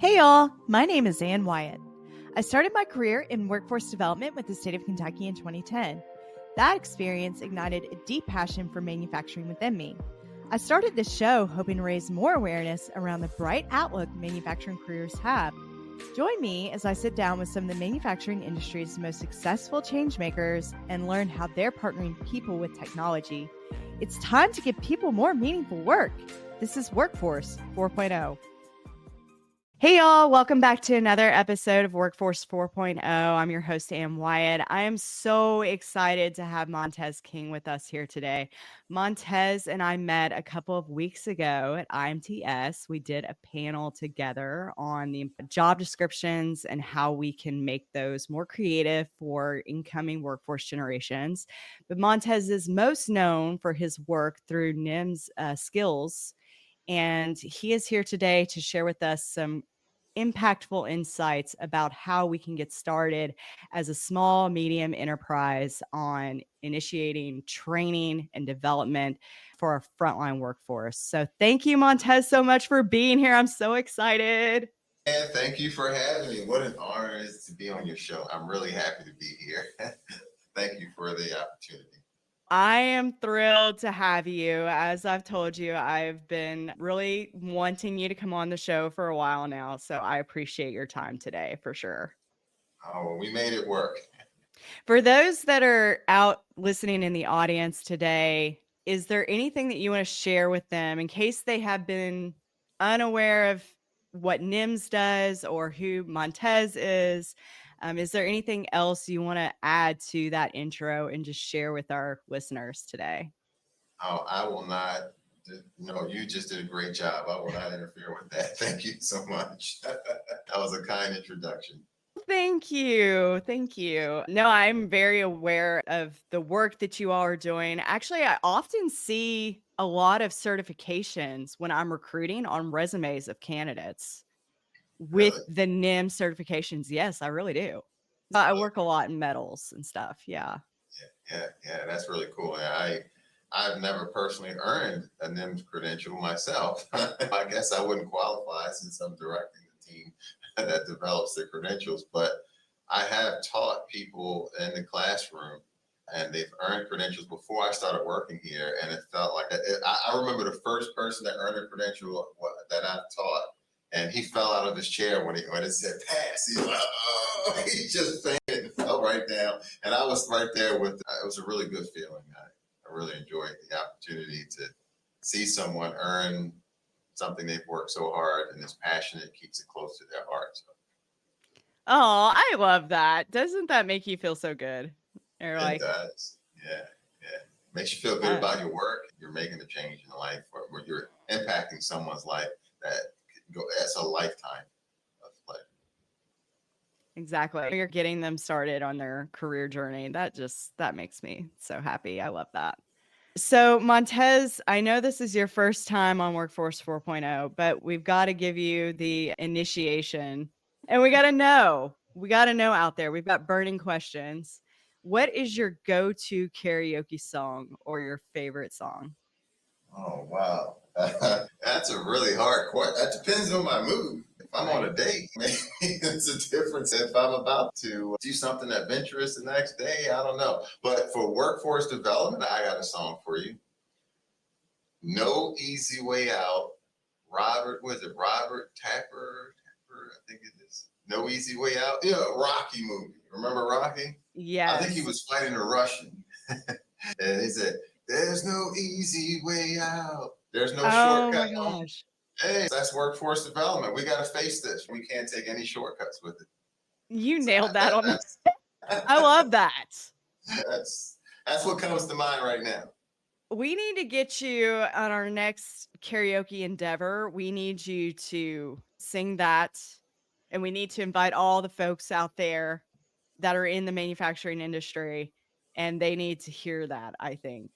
Hey y'all, my name is Wyatt. I started my career in workforce development with the state of Kentucky in 2010. That experience ignited a deep passion for manufacturing within me. I started this show hoping to raise more awareness around the bright outlook manufacturing careers have. Join me as I sit down with some of the manufacturing industry's most successful changemakers and learn how they're partnering people with technology. It's time to give people more meaningful work. This is Workforce 4.0. Hey y'all, welcome back to another episode of Workforce 4.0. I'm your host, Wyatt. I am so excited to have Montez King with us here today. Montez and I met a couple of weeks ago at IMTS. We did a panel together on the job descriptions and how we can make those more creative for incoming workforce generations. But Montez is most known for his work through NIMS skills. And he is here today to share with us some impactful insights about how we can get started as a small, medium enterprise on initiating training and development for our frontline workforce. So thank you, Montez, so much for being here. I'm so excited. And thank you for having me. What an honor it is to be on your show. I'm really happy to be here. Thank you for the opportunity. I am thrilled to have you. As I've told you, I've been really wanting you to come on the show for a while now. So I appreciate your time today for sure. Oh, well, we made it work. For those that are out listening in the audience today, is there anything that you want to share with them in case they have been unaware of what NIMS does or who Montez is? Is there anything else you want to add to that intro and just share with our listeners today? Oh, I will not. No, you just did a great job. I will not interfere with that. Thank you so much. That was a kind introduction. Thank you. Thank you. No, I'm very aware of the work that you all are doing. Actually, I often see a lot of certifications when I'm recruiting on resumes of candidates with Really? the NIMS certifications. Yes, I really do. I work a lot in metals and stuff. Yeah. Yeah. That's really cool. I've never personally earned a NIMS credential myself. I guess I wouldn't qualify since I'm directing the team that develops the credentials, but I have taught people in the classroom and they've earned credentials before I started working here. And it felt like I remember the first person that earned a credential that I've taught, and he fell out of his chair when it said pass. He's like, oh, he just fainted and fell right down. And I was right there with, it was a really good feeling. I really enjoyed the opportunity to see someone earn something they've worked so hard and is passionate, keeps it close to their heart. So. Oh, I love that. Doesn't that make you feel so good? It does. Yeah. Makes you feel good about your work. You're making a change in life, or you're impacting someone's life that's a lifetime of pleasure. Exactly. You're getting them started on their career journey. That makes me so happy. I love that. So Montez, I know this is your first time on Workforce 4.0, but we've got to give you the initiation and we got to know out there. We've got burning questions. What is your go-to karaoke song or your favorite song? Oh, wow. That's a really hard question. That depends on my mood. If I'm on a date, maybe it's a difference. If I'm about to do something adventurous the next day, I don't know. But for workforce development, I got a song for you. No Easy Way Out. Robert Tapper, I think it is. No Easy Way Out. Yeah, Rocky movie. Remember Rocky? Yes. I think he was fighting a Russian. And he said, there's no easy way out. There's no shortcut. Oh my gosh. Hey, that's workforce development. We got to face this. We can't take any shortcuts with it. You nailed that on. I love that. That's what comes to mind right now. We need to get you on our next karaoke endeavor. We need you to sing that. And we need to invite all the folks out there that are in the manufacturing industry. And they need to hear that, I think.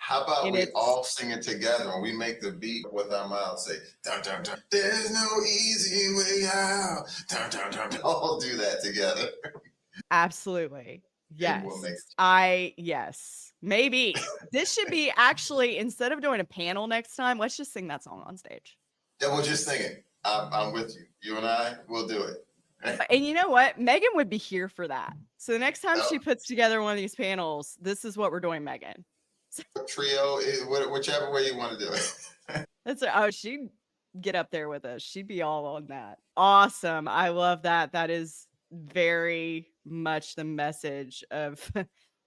How about we all sing it together and we make the beat with our mouths say, dun, dun, dun. There's no easy way out. Dun, dun, dun, dun. All do that together. Absolutely. Yes. Yes. Maybe this should be actually, instead of doing a panel next time, let's just sing that song on stage. Yeah, we'll just sing it. I'm with you. You and I will do it. And you know what? Megan would be here for that. So the next time Oh. she puts together one of these panels, this is what we're doing, Megan. Trio, whichever way you want to do it. She'd get up there with us. She'd be all on that. Awesome. I love that. That is very much the message of,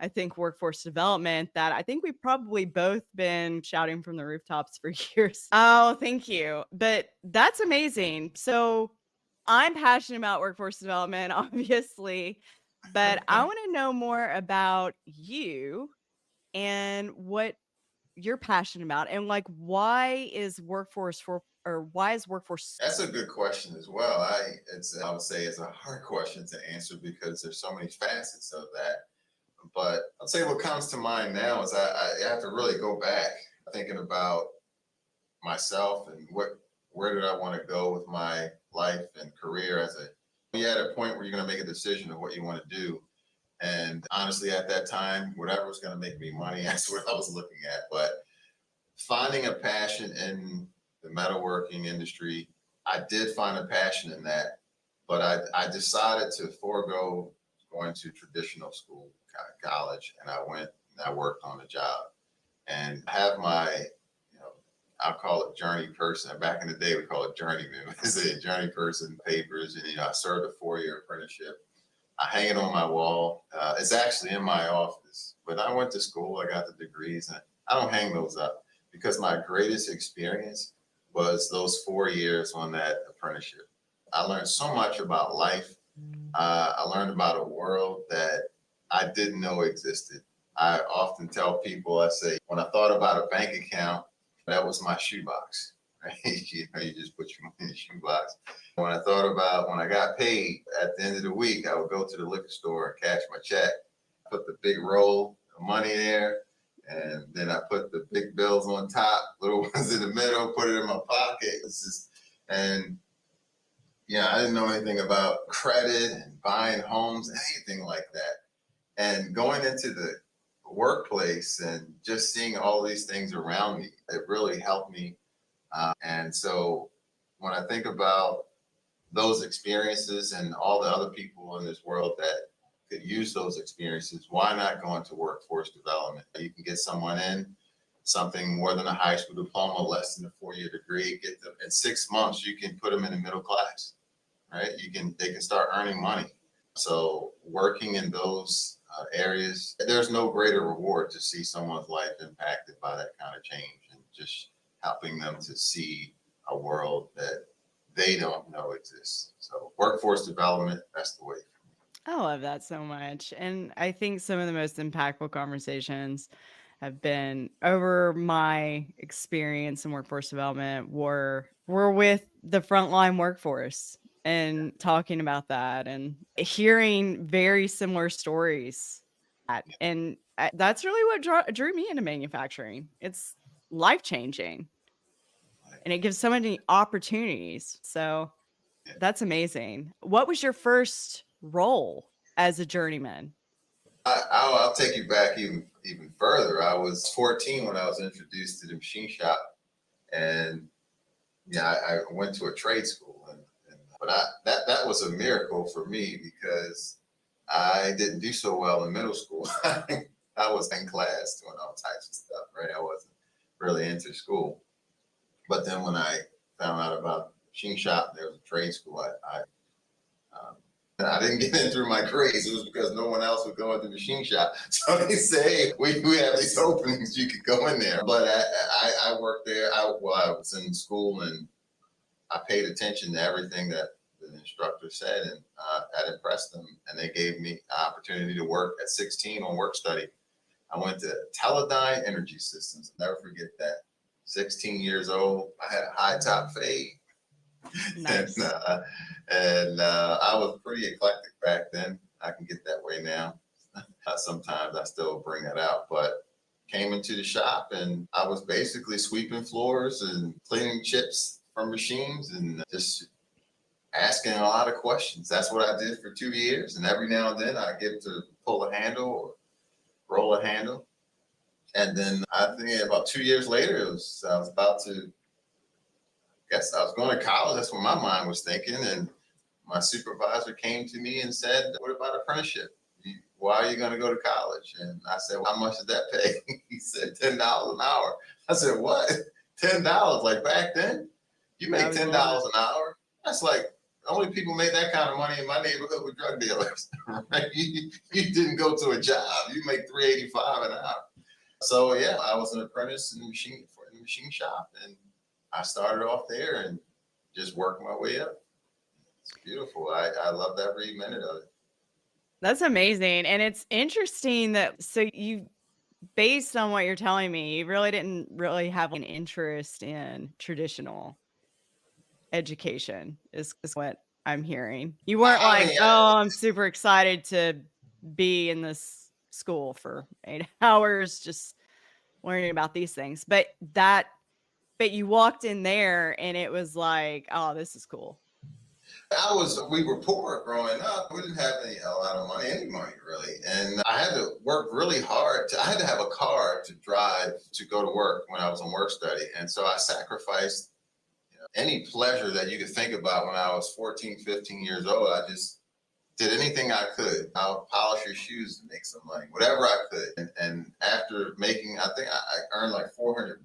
I think, workforce development that I think we've probably both been shouting from the rooftops for years. Oh, thank you. But that's amazing. So I'm passionate about workforce development, obviously, but I want to know more about you and what you're passionate about, and like why is workforce? That's a good question as well. I would say it's a hard question to answer because there's so many facets of that. But I'd say what comes to mind now is I have to really go back thinking about myself and where did I want to go with my life and career you're at a point where you're going to make a decision of what you want to do. And honestly, at that time, whatever was going to make me money, that's what I was looking at. But finding a passion in the metalworking industry, I did find a passion in that, but I decided to forego going to traditional school, college, and I went and I worked on the job and have my, I'll call it journey person. Back in the day, we call it journeyman. It's a journey person papers, and I served a 4-year apprenticeship. I hang it on my wall. It's actually in my office. But I went to school. I got the degrees, and I don't hang those up because my greatest experience was those 4 years on that apprenticeship. I learned so much about life. I learned about a world that I didn't know existed. I often tell people, I say, when I thought about a bank account, that was my shoebox, right? You just put your money in the shoebox. When I got paid at the end of the week, I would go to the liquor store and cash my check, put the big roll of money there, and then I put the big bills on top, little ones in the middle, put it in my pocket. I didn't know anything about credit and buying homes, anything like that. And going into the workplace and just seeing all these things around me, it really helped me. And so when I think about those experiences and all the other people in this world that could use those experiences, why not go into workforce development? You can get someone in something more than a high school diploma, less than a 4-year degree, get them in 6 months, you can put them in the middle class, right? They can start earning money. So working in those areas, there's no greater reward to see someone's life impacted by that kind of change and just helping them to see a world that they don't know exists. So workforce development, that's the way. I love that so much. And I think some of the most impactful conversations have been over my experience in workforce development were with the frontline workforce and talking about that and hearing very similar stories. And that's really what drew me into manufacturing. It's life-changing and it gives so many opportunities. So that's amazing. What was your first role as a journeyman? I'll take you back even further. I was 14 when I was introduced to the machine shop, and I went to a trade school, but that was a miracle for me because I didn't do so well in middle school. I was in class doing all types of stuff, right? I wasn't really into school. But then when I found out about the machine shop, there was a trade school. I didn't get in through my grades. It was because no one else would go into the machine shop. So they say, hey, we have these openings, you could go in there. But I worked there. I was in school and I paid attention to everything that the instructor said, and that impressed them. And they gave me an opportunity to work at 16 on work study. I went to Teledyne Energy Systems. I'll never forget that. 16 years old. I had a high top fade. Nice. and I was pretty eclectic back then. I can get that way now. Sometimes I still bring that out, but came into the shop and I was basically sweeping floors and cleaning chips from machines and just asking a lot of questions. That's what I did for 2 years. And every now and then I get to pull a handle or roll a handle. And then I think about 2 years later, I was about to guess I was going to college. That's what my mind was thinking. And my supervisor came to me and said, what about apprenticeship? Why are you going to go to college? And I said, well, how much does that pay? He said, $10 an hour. I said, what? $10? Like back then? You make $10 an hour? That's like, only people made that kind of money in my neighborhood with drug dealers. Right? You didn't go to a job. You make $3.85 an hour. So yeah, I was an apprentice in the machine shop, and I started off there and just worked my way up. It's beautiful. I loved every minute of it. That's amazing. And it's interesting that, so you, based on what you're telling me, you really didn't really have an interest in traditional education is what I'm hearing. You weren't I'm super excited to be in this school for 8 hours, just learning about these things. But you walked in there and it was like, oh, this is cool. We were poor growing up. We didn't have a lot of money, any money really. And I had to work really hard. I had to have a car to drive to go to work when I was on work study. And so I sacrificed any pleasure that you could think about when I was 14, 15 years old. I just did anything I could. I'll polish your shoes to make some money, whatever I could. And after making, I think I earned like $400.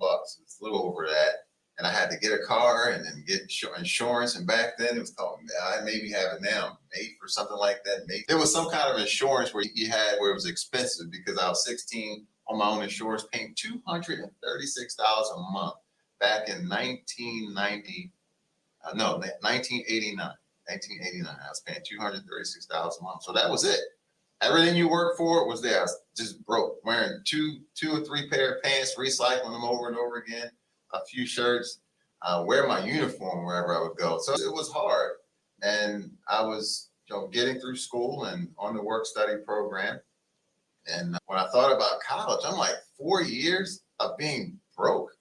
It's a little over that. And I had to get a car and then get insurance. And back then it was called, I maybe have it now, MAPE or something like that. MAPE. There was some kind of insurance where it was expensive because I was 16 on my own insurance, paying $236 a month back in 1989. 1989, I was paying $236 a month. So that was it. Everything you worked for was there. I was just broke, wearing two or three pair of pants, recycling them over and over again, a few shirts, wear my uniform wherever I would go. So it was hard. And I was getting through school and on the work study program. And when I thought about college, I'm like, 4 years of being broke.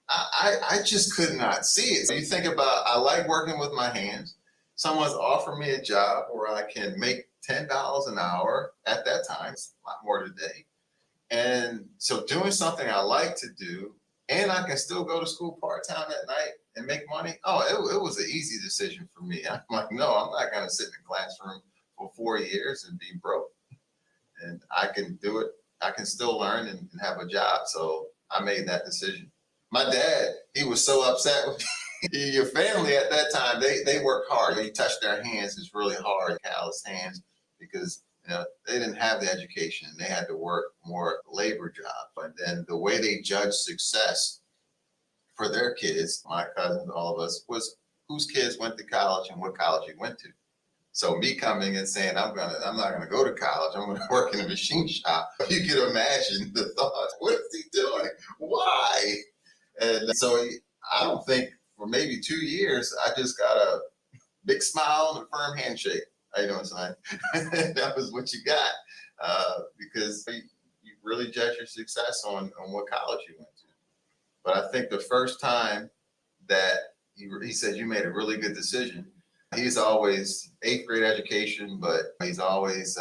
I just could not see it. So you think about, I like working with my hands. Someone's offered me a job where I can make $10 an hour at that time, it's a lot more today. And so doing something I like to do, and I can still go to school part-time at night and make money. Oh, it was an easy decision for me. I'm like, no, I'm not going to sit in the classroom for 4 years and be broke. And I can do it. I can still learn and have a job. So I made that decision. My dad, he was so upset with me. Your family at that time, they work hard. They touch their hands, it's really hard, callous hands, because they didn't have the education. They had to work more labor jobs. And then the way they judged success for their kids, my cousins, all of us, was whose kids went to college and what college you went to. So me coming and saying, I'm not gonna go to college, I'm gonna work in a machine shop. You can imagine the thoughts. What is he doing? Why? And so I don't think for maybe 2 years, I just got a big smile and a firm handshake. How you doing, son? That was what you got, because you really judge your success on what college you went to. But I think the first time that he said you made a really good decision. He's always 8th grade education, but he's always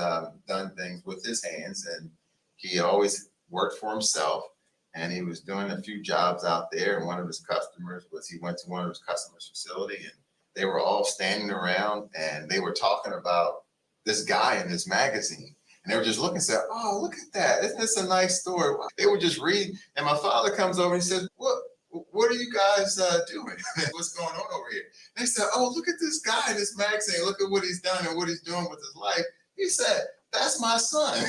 done things with his hands, and he always worked for himself. And he was doing a few jobs out there. And one of his customers he went to one of his customers' facility, and they were all standing around and they were talking about this guy in this magazine. And they were just looking and said, oh, look at that. Isn't this a nice story? They were just reading. And my father comes over and he says, what are you guys doing? What's going on over here? They said, oh, look at this guy in this magazine. Look at what he's done and what he's doing with his life. He said, that's my son.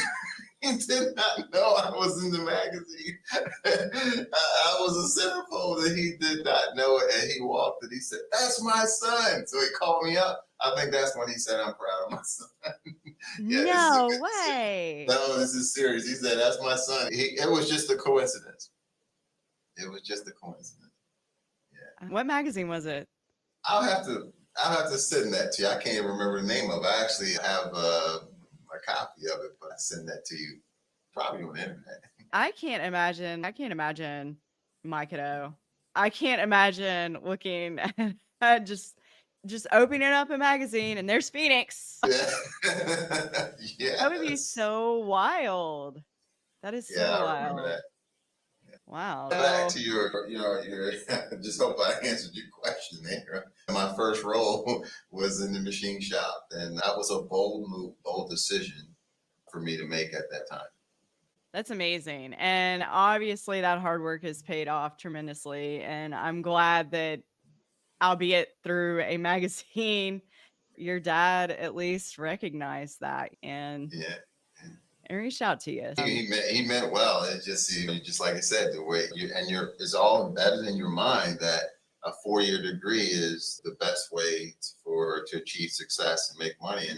He did not know I was in the magazine. I was a centerfold that he did not know it. And he walked and he said, that's my son. So he called me up. I think that's when he said, I'm proud of my son. Yeah, no way. No, this is serious. He said, that's my son. It was just a coincidence. It was just a coincidence. Yeah. What magazine was it? I'll have to send that to you. I can't even remember the name of it. I actually have a copy of it, but I send that to you probably on the internet. I can't imagine my kiddo. I can't imagine looking at just opening up a magazine and there's Phoenix. Yeah. Yeah. That would be so wild. That is so wild. I remember that. Yeah. Wow. Back to your just hope I answered your question there. My first role was in the machine shop, and that was a bold move, bold decision for me to make at that time. That's amazing. And obviously that hard work has paid off tremendously. And I'm glad that, albeit through a magazine, your dad at least recognized that and reached out to you. He meant well. It's just like I said, the way it's all embedded in your mind that a 4-year degree is the best way to achieve success and make money. And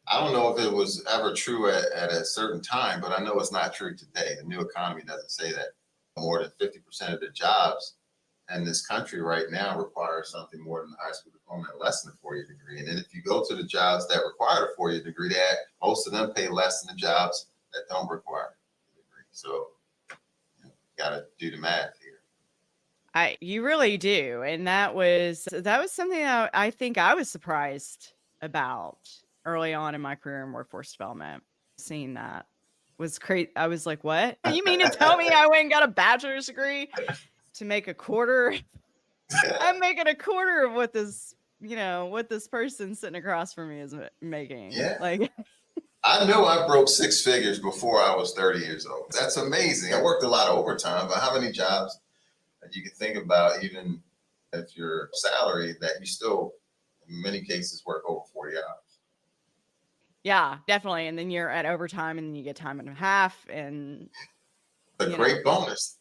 I don't know if it was ever true at a certain time, but I know it's not true today. The new economy doesn't say that. More than 50% of the jobs in this country right now require something more than a high school diploma and less than a 4-year degree. And then if you go to the jobs that require a 4-year degree, most of them pay less than the jobs that don't require a degree. So you got to do the math here. You really do. And that was something that I think I was surprised about early on in my career in workforce development. Seeing that was crazy. I was like, what? You mean to tell me I went and got a bachelor's degree to make a quarter? I'm making a quarter of what this person sitting across from me is making. Yeah. Like, I know I broke 6 figures before I was 30 years old. That's amazing. I worked a lot of overtime, but how many jobs you can think about, even if your salary, that you still, in many cases, work over 40 hours. Yeah, definitely. And then you're at overtime and then you get time and a half. And a great bonus.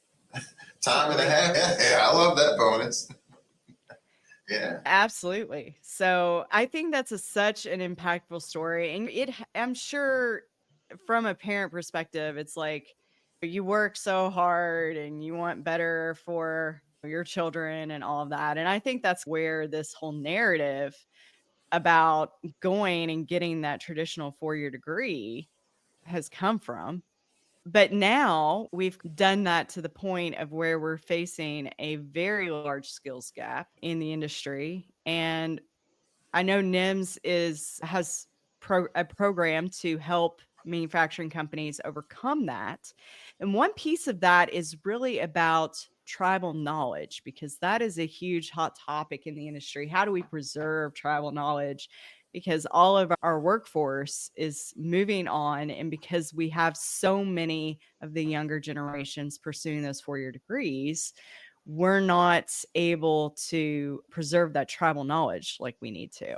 Time and a half. Yeah, I love that bonus. Yeah, absolutely. So I think that's such an impactful story. And I'm sure from a parent perspective, it's like you work so hard and you want better for your children and all of that. And I think that's where this whole narrative about going and getting that traditional 4-year degree has come from. But now we've done that to the point of where we're facing a very large skills gap in the industry. And I know NIMS has a program to help manufacturing companies overcome that. And one piece of that is really about tribal knowledge, because that is a huge hot topic in the industry. How do we preserve tribal knowledge? Because all of our workforce is moving on, and because we have so many of the younger generations pursuing those 4-year degrees, we're not able to preserve that tribal knowledge like we need to.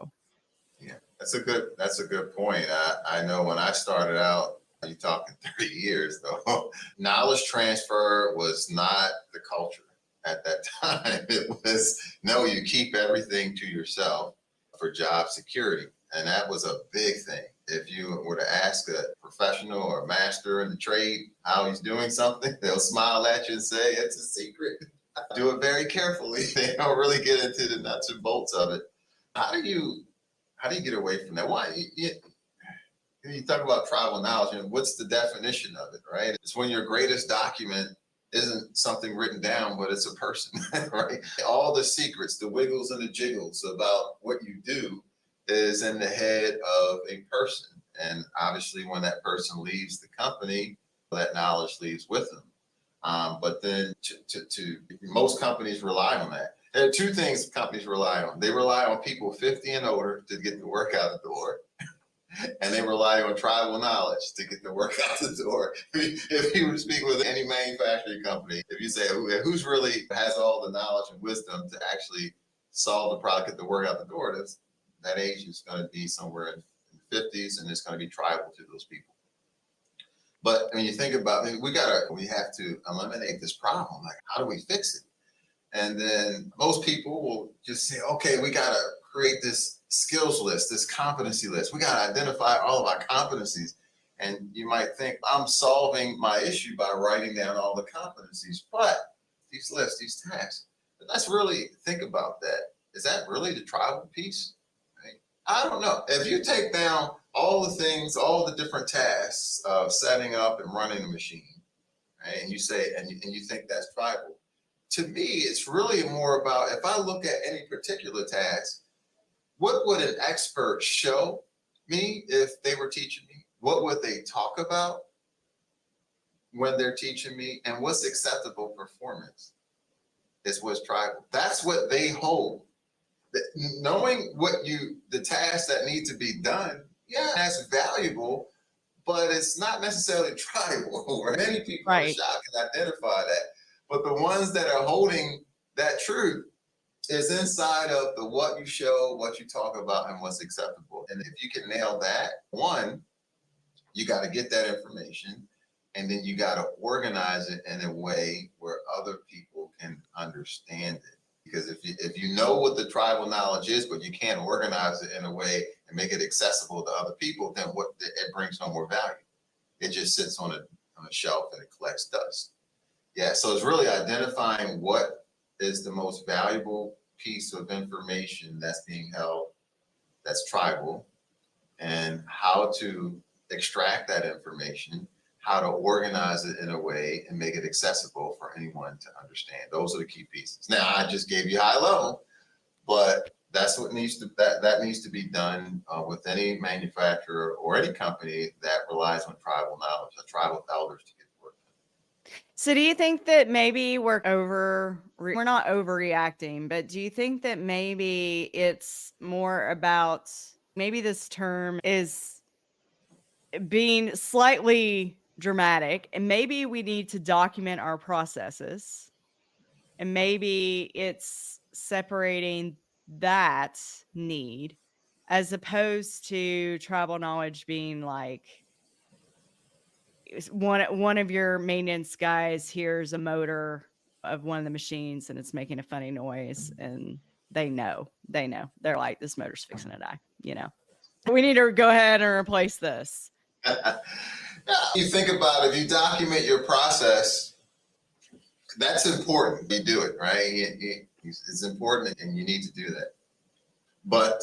Yeah, that's a good point. I know when I started out, you're talking 30 years though, knowledge transfer was not the culture at that time. It was, no, you keep everything to yourself for job security. And that was a big thing. If you were to ask a professional or a master in the trade how he's doing something, they'll smile at you and say, it's a secret. Do it very carefully. They don't really get into the nuts and bolts of it. How do you get away from that? Why you talk about tribal knowledge, and what's the definition of it, right? It's when your greatest document isn't something written down, but it's a person, right? All the secrets, the wiggles and the jiggles about what you do is in the head of a person. And obviously when that person leaves the company, that knowledge leaves with them. But then most companies rely on that. There are 2 things companies rely on. They rely on people 50 and older to get the work out the door. And they rely on tribal knowledge to get the work out the door. If you would speak with any manufacturing company, if you say who's really has all the knowledge and wisdom to actually solve the product, get the work out the door, that age is going to be somewhere in the 50s, and it's going to be tribal to those people. But when you think about it, we have to eliminate this problem. Like, how do we fix it? And then most people will just say, okay, we got to create this skills list, this competency list. We got to identify all of our competencies. And you might think, I'm solving my issue by writing down all the competencies. But these lists, these tasks, let's really think about that. Is that really the tribal piece? Right? I don't know. If you take down all the things, all the different tasks of setting up and running a machine, right? And you say, and you think that's tribal. To me, it's really more about, if I look at any particular task, what would an expert show me if they were teaching me? What would they talk about? when they're teaching me, and what's acceptable performance is what's tribal. That's what they hold. Knowing the tasks that need to be done, yeah, that's valuable, but it's not necessarily tribal. Right? Many people on the shop can identify that. But the ones that are holding that truth is inside of the what you show, what you talk about, and what's acceptable. And if you can nail that, one, you got to get that information, and then you got to organize it in a way where other people can understand it. Because if you know what the tribal knowledge is, but you can't organize it in a way and make it accessible to other people, then it brings no more value. It just sits on a shelf and it collects dust. Yeah, so it's really identifying what is the most valuable piece of information that's being held that's tribal, and how to extract that information, how to organize it in a way and make it accessible for anyone to understand. Those are the key pieces. Now, I just gave you high level, but that's what needs to be done with any manufacturer or any company that relies on tribal knowledge, tribal elders to get the work done. So do you think that maybe we're not overreacting, but do you think that maybe it's more about, maybe this term is being slightly dramatic, and maybe we need to document our processes, and maybe it's separating that need as opposed to tribal knowledge being like, one of your maintenance guys hears a motor of one of the machines and it's making a funny noise, and they know they're like, this motor's fixing to die, we need to go ahead and replace this. You think about it, if you document your process, that's important. You do it, right? It's important, and you need to do that. But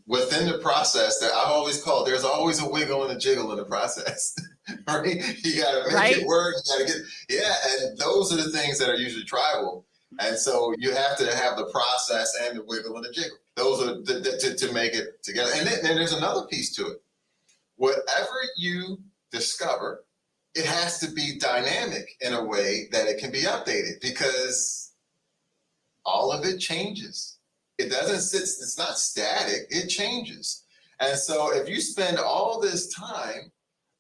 within the process, that I always call, there's always a wiggle and a jiggle in the process, right? You got to make it work. You got to and those are the things that are usually tribal. And so you have to have the process and the wiggle and the jiggle. Those are to make it together. And then there's another piece to it. Whatever you discover, it has to be dynamic in a way that it can be updated, because all of it changes. It doesn't sit, it's not static, it changes. And so if you spend all this time,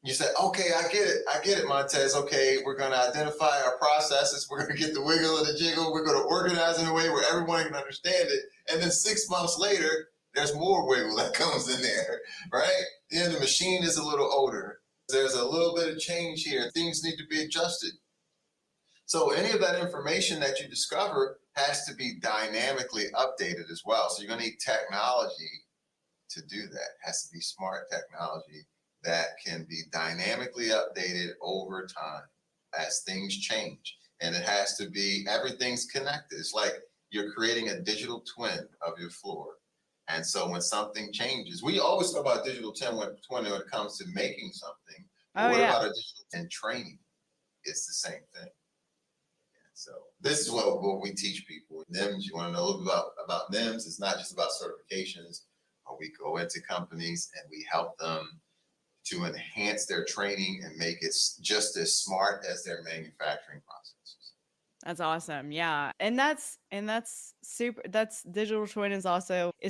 you say, okay, I get it, Montez. Okay, we're going to identify our processes. We're going to get the wiggle and the jiggle. We're going to organize in a way where everyone can understand it. And then 6 months later, there's more wiggle that comes in there, right? Then the machine is a little older. There's a little bit of change here. Things need to be adjusted. So any of that information that you discover has to be dynamically updated as well. So you're going to need technology to do that. It has to be smart technology that can be dynamically updated over time as things change. And it has to be, everything's connected. It's like you're creating a digital twin of your floor. And so when something changes, we always talk about digital twin when it comes to making something. But what about a digital twin training? It's the same thing. So this is what we teach people. NIMS, you want to know a little bit about NIMS? It's not just about certifications. We go into companies and we help them to enhance their training and make it just as smart as their manufacturing processes. That's awesome. Yeah. And that's super. That's digital twin is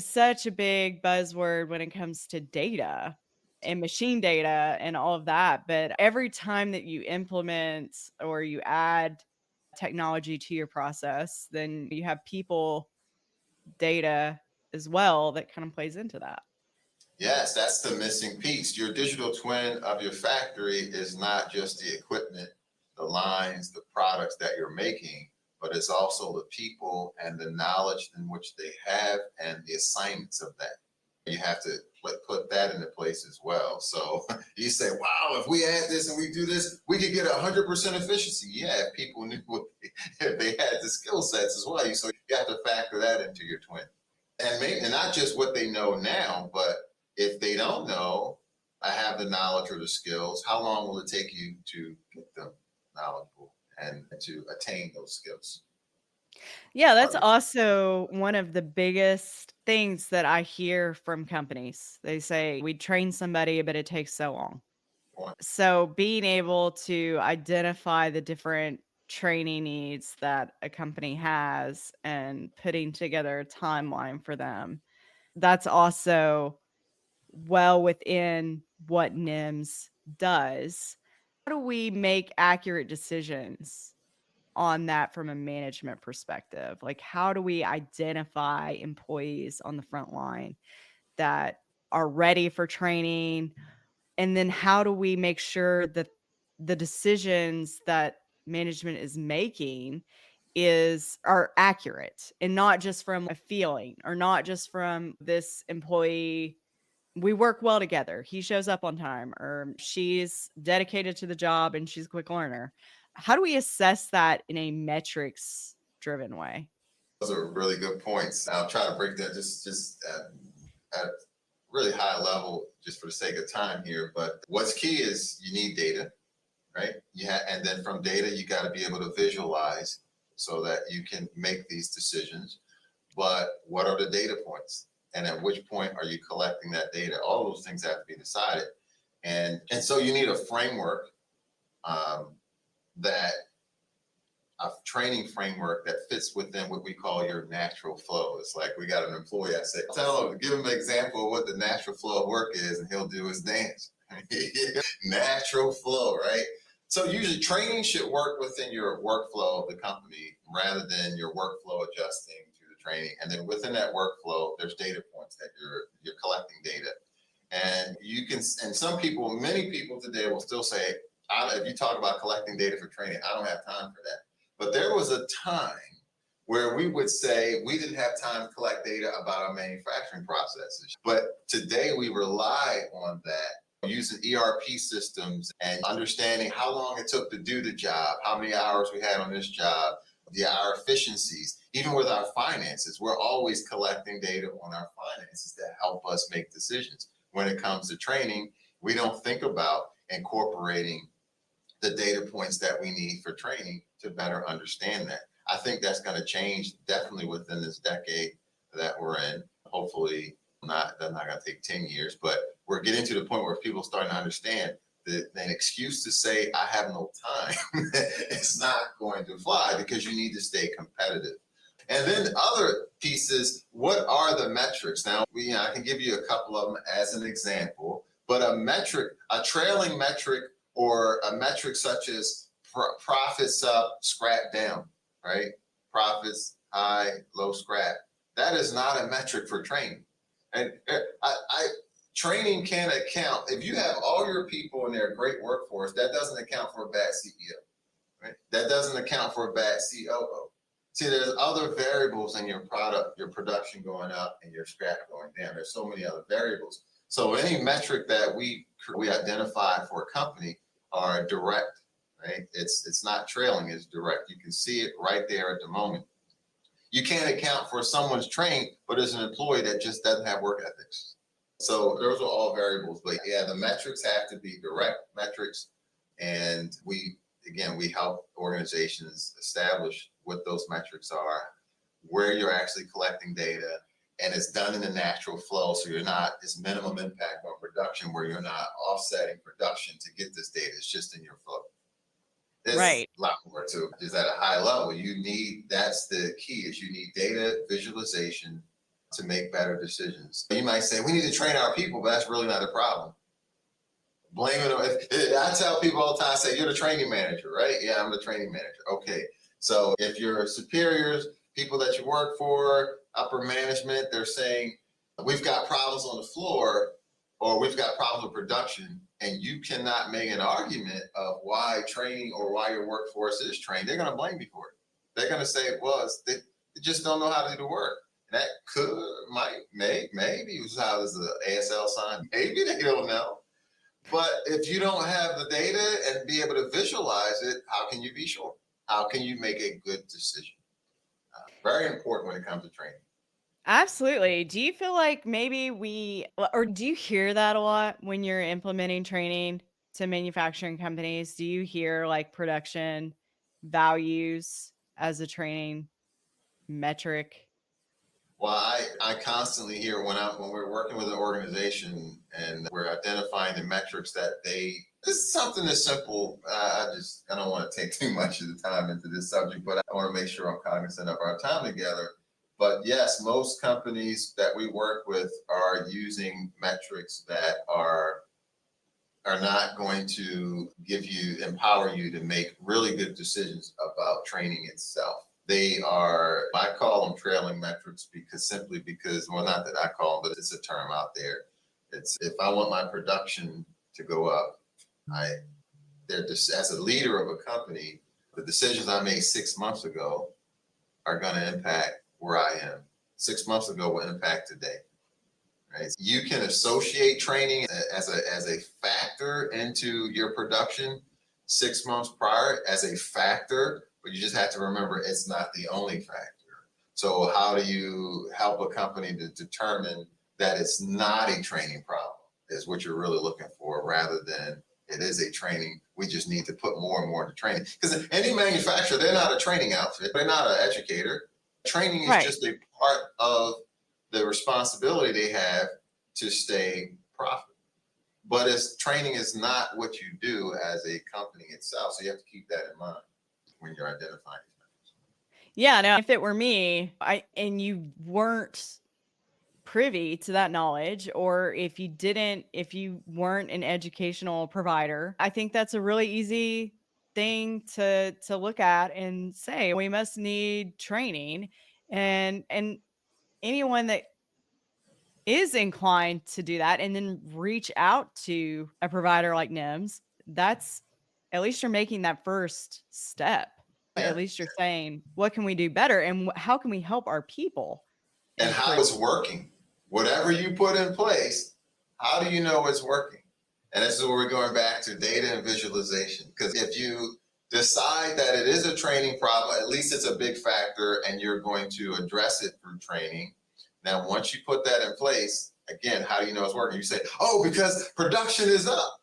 such a big buzzword when it comes to data and machine data and all of that. But every time that you implement or you add technology to your process, then you have people data as well that kind of plays into that. Yes, that's the missing piece. Your digital twin of your factory is not just the equipment, the lines, the products that you're making, but it's also the people and the knowledge in which they have and the assignments of that. You have to put that into place as well. So you say, wow, if we add this and we do this, we could get 100% efficiency. Yeah, if people knew if they had the skill sets as well. So you have to factor that into your twin. And not just what they know now, but if they don't know, I have the knowledge or the skills, how long will it take you to get them knowledgeable and to attain those skills? Yeah, that's also one of the biggest things that I hear from companies. They say, we train somebody, but it takes so long. point. So being able to identify the different training needs that a company has and putting together a timeline for them, that's also well within what NIMS does. How do we make accurate decisions on that from a management perspective? Like, how do we identify employees on the front line that are ready for training? And then how do we make sure that the decisions that management is making are accurate and not just from a feeling or not just from this employee, we work well together, he shows up on time, or she's dedicated to the job and she's a quick learner. How do we assess that in a metrics driven way? Those are really good points. I'll try to break that just at really high level, just for the sake of time here. But what's key is you need data, right? Yeah, and then from data, you got to be able to visualize so that you can make these decisions. But what are the data points? And at which point are you collecting that data? All those things have to be decided. And so you need a framework, that a training framework that fits within what we call your natural flow. It's like we got an employee, I say, give him an example of what the natural flow of work is, and he'll do his dance. Natural flow, right? So usually training should work within your workflow of the company rather than your workflow adjusting to the training. And then within that workflow, there's data points that you're collecting data. And you can, and some people, many people today will still say, if you talk about collecting data for training, I don't have time for that. But there was a time where we would say we didn't have time to collect data about our manufacturing processes. But today we rely on that using ERP systems and understanding how long it took to do the job, how many hours we had on this job, our efficiencies. Even with our finances, we're always collecting data on our finances that help us make decisions. When it comes to training, we don't think about incorporating the data points that we need for training to better understand that. I think that's going to change definitely within this decade that we're in. Hopefully that's not going to take 10 years, but we're getting to the point where people are starting to understand that an excuse to say I have no time it's not going to fly, because you need to stay competitive. And then other pieces, what are the metrics? Now, I can give you a couple of them as an example, but a metric, a trailing metric, or a metric such as profits up, scrap down, right? Profits high, low scrap. That is not a metric for training. And training can account, if you have all your people in their great workforce, that doesn't account for a bad CEO, right? That doesn't account for a bad COO. See, there's other variables in your product, your production going up and your scrap going down. There's so many other variables. So any metric that we identify for a company are direct, right? It's not trailing, it's direct. You can see it right there at the moment. You can't account for someone's trained, but as an employee that just doesn't have work ethics. So those are all variables, but yeah, the metrics have to be direct metrics. And we help organizations establish what those metrics are, where you're actually collecting data, and it's done in a natural flow. So it's minimum impact on production, where you're not offsetting production to get this data. It's just in your flow. There's Right. a lot more to it. Just at a high level, that's the key, is you need data visualization to make better decisions. You might say, we need to train our people, but that's really not a problem. Blame it. I tell people all the time, I say, you're the training manager, right? Yeah, I'm the training manager. Okay. So if your superiors, people that you work for, upper management, they're saying, we've got problems on the floor, or we've got problems with production, and you cannot make an argument of why training or why your workforce is trained, they're going to blame you for it. They're going to say, well, they just don't know how to do the work. And that maybe how does the ASL sign? Maybe they don't know. But if you don't have the data and be able to visualize it, how can you be sure? How can you make a good decision? Very important when it comes to training. Absolutely. Do you feel like maybe or do you hear that a lot when you're implementing training to manufacturing companies? Do you hear like production values as a training metric? Well, I constantly hear when we're working with an organization and we're identifying the metrics that this is something as simple. I don't want to take too much of the time into this subject, but I want to make sure I'm cognizant of our time together. But yes, most companies that we work with are using metrics that are not going to empower you to make really good decisions about training itself. I call them trailing metrics because, well, not that I call them, but it's a term out there. It's if I want my production to go up, as a leader of a company, the decisions I made 6 months ago are going to impact where I am. 6 months ago will impact today. Right? You can associate training as a factor into your production 6 months prior as a factor, but you just have to remember it's not the only factor. So how do you help a company to determine that it's not a training problem is what you're really looking for, rather than it is a training. We just need to put more and more into training. Because any manufacturer, they're not a training outfit. They're not an educator. Training is just a part of the responsibility they have to stay profitable. But training is not what you do as a company itself. So you have to keep that in mind when you're identifying these metrics. Yeah, no, if it were me, and you weren't privy to that knowledge, or if you weren't an educational provider, I think that's a really easy thing to look at and say, we must need training. And anyone that is inclined to do that and then reach out to a provider like NIMS, that's at least you're making that first step. Yeah. At least you're saying, what can we do better and how can we help our people? And how it's working. Whatever you put in place, how do you know it's working? And this is where we're going back to data and visualization. Because if you decide that it is a training problem, at least it's a big factor and you're going to address it through training. Now, once you put that in place, again, how do you know it's working? You say, oh, because production is up.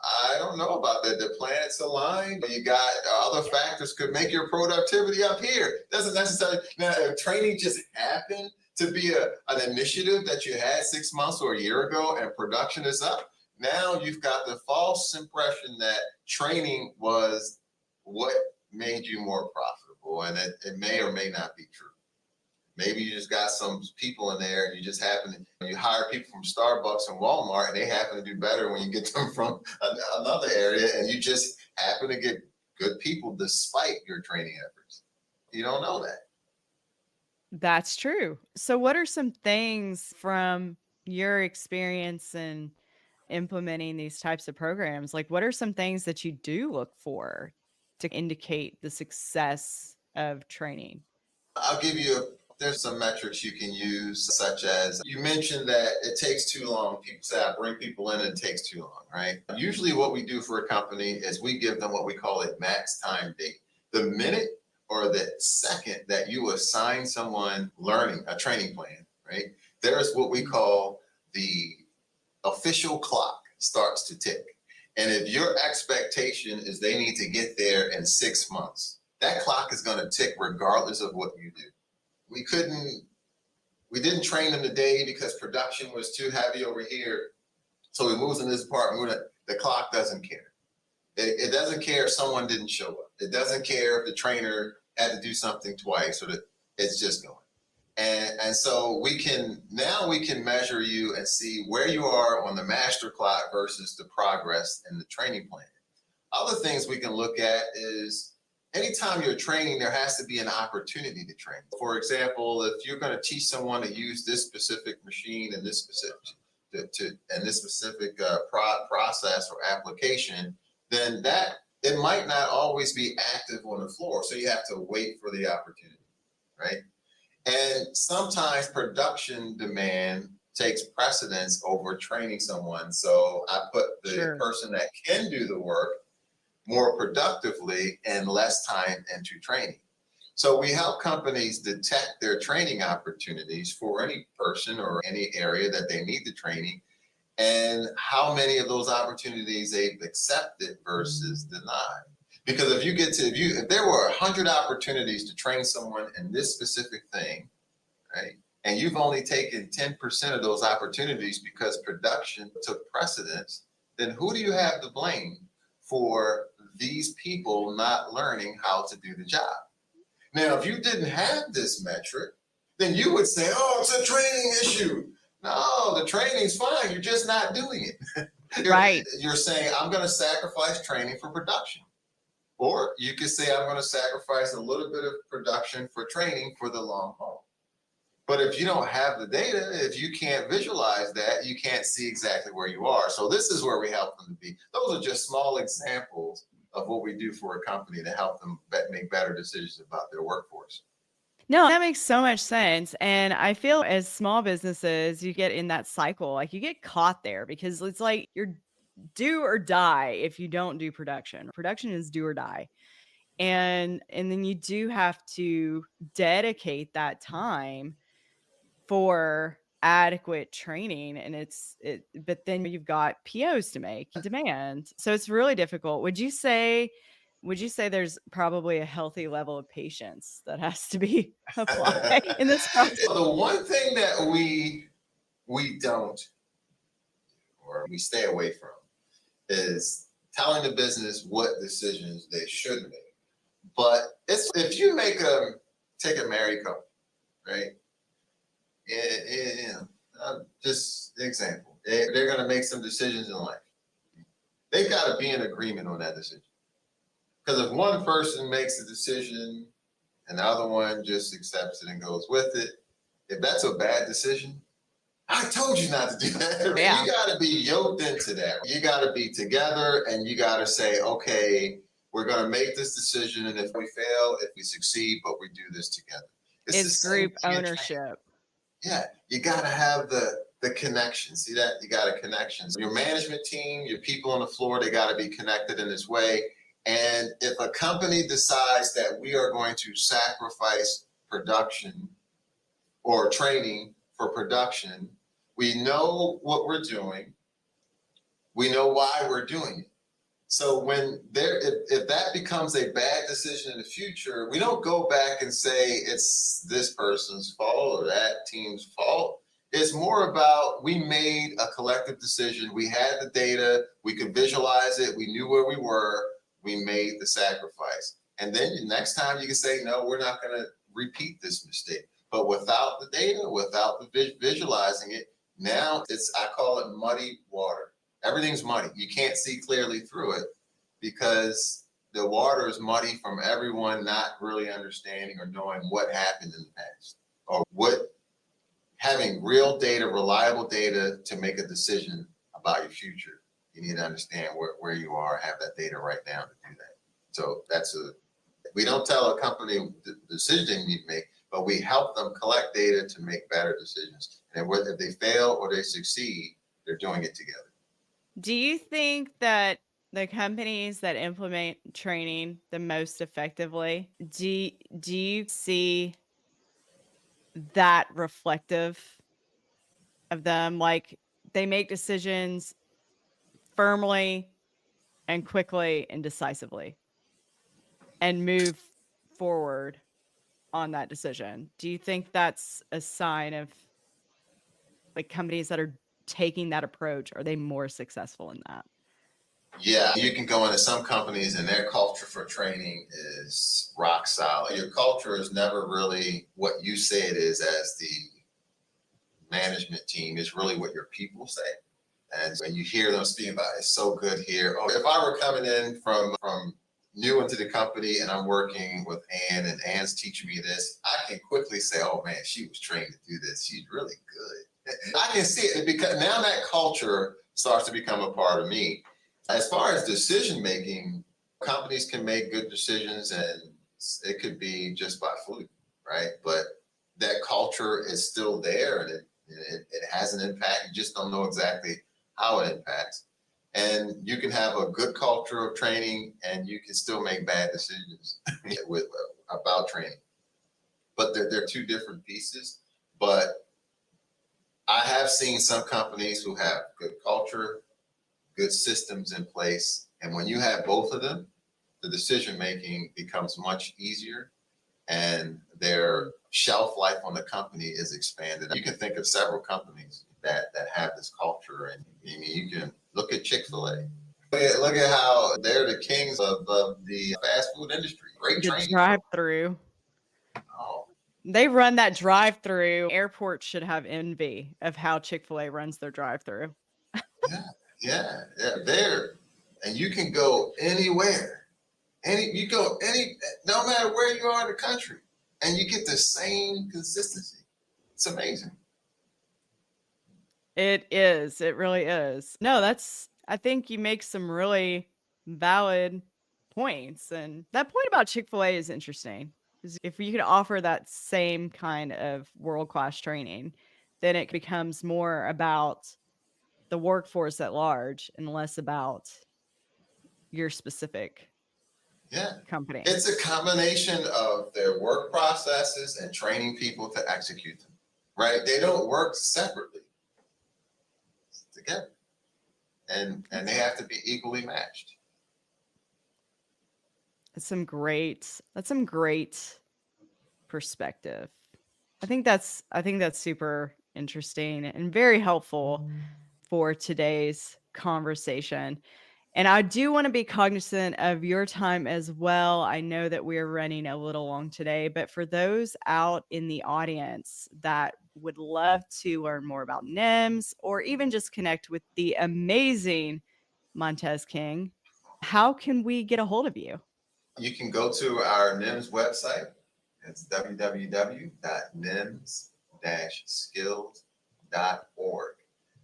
I don't know about that. The planets aligned. You got other factors could make your productivity up here. Doesn't necessarily. Now, if training just happened to be an initiative that you had 6 months or a year ago and production is up, now you've got the false impression that training was what made you more profitable, and it may or may not be true. Maybe you just got some people in there and you just you hire people from Starbucks and Walmart and they happen to do better when you get them from another area, and you just happen to get good people despite your training efforts. You don't know that. That's true. So what are some things from your experience in implementing these types of programs? Like, what are some things that you do look for to indicate the success of training? I'll give you there's some metrics you can use, such as you mentioned that it takes too long. People say, I bring people in and it takes too long, right? Usually what we do for a company is we give them what we call a max time date. The minute or the second that you assign someone learning a training plan, right? There's what we call the official clock starts to tick. And if your expectation is they need to get there in 6 months, that clock is going to tick regardless of what you do. We didn't train them today because production was too heavy over here. So we moved in this department. The clock doesn't care. It doesn't care if someone didn't show up. It doesn't care if the trainer had to do something twice, or it's just going. And so we can measure you and see where you are on the master clock versus the progress in the training plan. Other things we can look at is anytime you're training, there has to be an opportunity to train. For example, if you're going to teach someone to use this specific machine and this specific process or application, then it might not always be active on the floor. So you have to wait for the opportunity, right? And sometimes production demand takes precedence over training someone. So I put the person that can do the work more productively and less time into training. So we help companies detect their training opportunities for any person or any area that they need the training, and how many of those opportunities they've accepted versus denied. Because if there were 100 opportunities to train someone in this specific thing, right, and you've only taken 10% of those opportunities because production took precedence, then who do you have to blame for these people not learning how to do the job? Now, if you didn't have this metric, then you would say, oh, it's a training issue. No, the training's fine. You're just not doing it. Right. You're saying, I'm going to sacrifice training for production. Or you could say, I'm going to sacrifice a little bit of production for training for the long haul. But if you don't have the data, if you can't visualize that, you can't see exactly where you are. So this is where we help them to be. Those are just small examples of what we do for a company to help them make better decisions about their workforce. No, that makes so much sense. And I feel as small businesses, you get in that cycle, like you get caught there because it's like you're do or die if you don't do production. Production is do or die. And then you do have to dedicate that time for adequate training, and but then you've got POs to make, demand. So it's really difficult. Would you say there's probably a healthy level of patience that has to be applied in this process? The one thing that we don't, or we stay away from, is telling the business what decisions they should make. But if you take a married couple, right? Just example, they're going to make some decisions in life. They've got to be in agreement on that decision. Because if one person makes a decision and the other one just accepts it and goes with it, if that's a bad decision, I told you not to do that. Yeah. You got to be yoked into that. You got to be together and you got to say, okay, we're going to make this decision. And if we fail, if we succeed, but we do this together. It's group ownership. Yeah, you got to have the connection. See that? You got a connection. So your management team, your people on the floor, they got to be connected in this way. And if a company decides that we are going to sacrifice production or training for production, we know what we're doing. We know why we're doing it. So if that becomes a bad decision in the future, we don't go back and say it's this person's fault or that team's fault. It's more about we made a collective decision. We had the data. We could visualize it. We knew where we were. We made the sacrifice. And then the next time you can say, no, we're not going to repeat this mistake. But without the data, without the visualizing it, now I call it muddy water. Everything's muddy. You can't see clearly through it because the water is muddy from everyone not really understanding or knowing what happened in the past or having real data, reliable data to make a decision about your future. You need to understand where you are, have that data right now to do that. So we don't tell a company the decision they need to make, but we help them collect data to make better decisions. And whether they fail or they succeed, they're doing it together. Do you think that the companies that implement training the most effectively, do you see that reflective of them? Like they make decisions firmly and quickly and decisively and move forward on that decision. Do you think that's a sign of like companies that are taking that approach? Are they more successful in that? Yeah, you can go into some companies and their culture for training is rock solid. Your culture is never really what you say it is as the management team. It's really what your people say. And when you hear them speak about it's so good here. Oh, if I were coming in from new into the company and I'm working with Ann and Ann's teaching me this, I can quickly say, oh man, she was trained to do this. She's really good. I can see it because now that culture starts to become a part of me. As far as decision making, companies can make good decisions and it could be just by fluke, right? But that culture is still there and it has an impact. You just don't know exactly how it impacts. And you can have a good culture of training and you can still make bad decisions about training. But they're two different pieces. But I have seen some companies who have good culture, good systems in place. And when you have both of them, the decision making becomes much easier and their shelf life on the company is expanded. You can think of several companies that have this culture, and I mean, you can look at Chick-fil-A. Look at how they're the kings of the fast food industry. Great The training. drive-through. Oh, They run that drive-through. Airports should have envy of how Chick-fil-A runs their drive-through. yeah. There, and you can go anywhere. No matter where you are in the country, and you get the same consistency. It's amazing. It is. It really is. No, I think you make some really valid points. And that point about Chick-fil-A is interesting. Because if you could offer that same kind of world-class training, then it becomes more about the workforce at large and less about your specific company. It's a combination of their work processes and training people to execute them, right? They don't work separately, together, and they have to be equally matched. That's some great perspective. I think that's super interesting and very helpful for today's conversation. And I do want to be cognizant of your time as well. I know that we're running a little long today, but for those out in the audience that would love to learn more about NIMS or even just connect with the amazing Montez King, how can we get a hold of you? You can go to our NIMS website. It's www.nims-skills.org.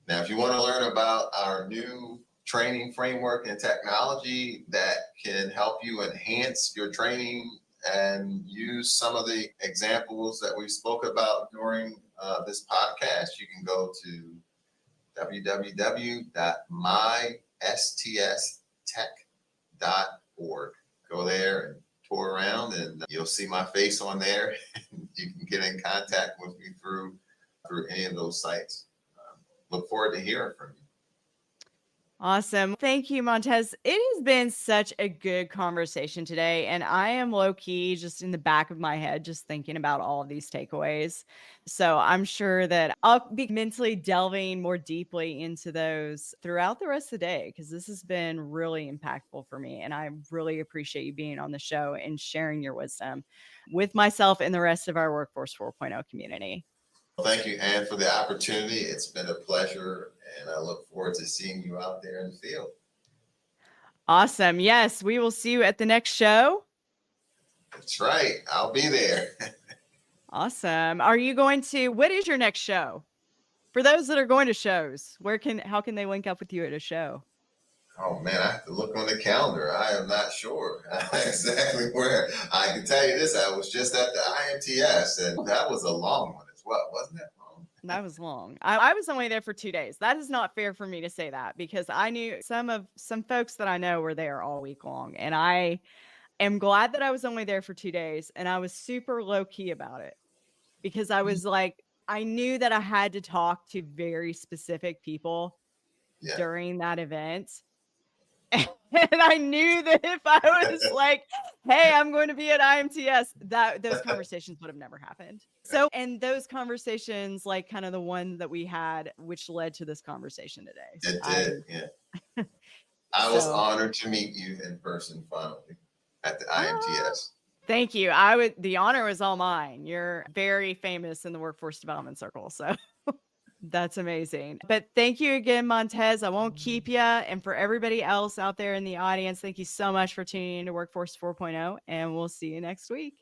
Now, if you want to learn about our new training framework and technology that can help you enhance your training and use some of the examples that we spoke about during this podcast, you can go to www.mystech.org. Go there and tour around, and you'll see my face on there. You can get in contact with me through any of those sites. Look forward to hearing from you. Awesome. Thank you, Montez. It has been such a good conversation today. And I am low key just in the back of my head, just thinking about all of these takeaways. So I'm sure that I'll be mentally delving more deeply into those throughout the rest of the day, because this has been really impactful for me. And I really appreciate you being on the show and sharing your wisdom with myself and the rest of our Workforce 4.0 community. Thank you, Ann, for the opportunity. It's been a pleasure, and I look forward to seeing you out there in the field. Awesome. Yes, we will see you at the next show. That's right. I'll be there. Awesome. What is your next show? For those that are going to shows, how can they link up with you at a show? Oh man, I have to look on the calendar. I am not sure exactly where. I can tell you this, I was just at the IMTS, and that was a long one as well, wasn't it? That was long. I was only there for 2 days. That is not fair for me to say that, because I knew some folks that I know were there all week long, and I am glad that I was only there for 2 days, and I was super low key about it, because I was like, I knew that I had to talk to very specific people during that event. And I knew that if I was like, hey, I'm going to be at IMTS, that those conversations would have never happened. So, and those conversations, like kind of the one that we had, which led to this conversation today. It did, yeah. I was honored to meet you in person finally at the IMTS. Thank you. The honor was all mine. You're very famous in the workforce development circle, so that's amazing. But thank you again, Montez. I won't keep you. And for everybody else out there in the audience, thank you so much for tuning in to Workforce 4.0, and we'll see you next week.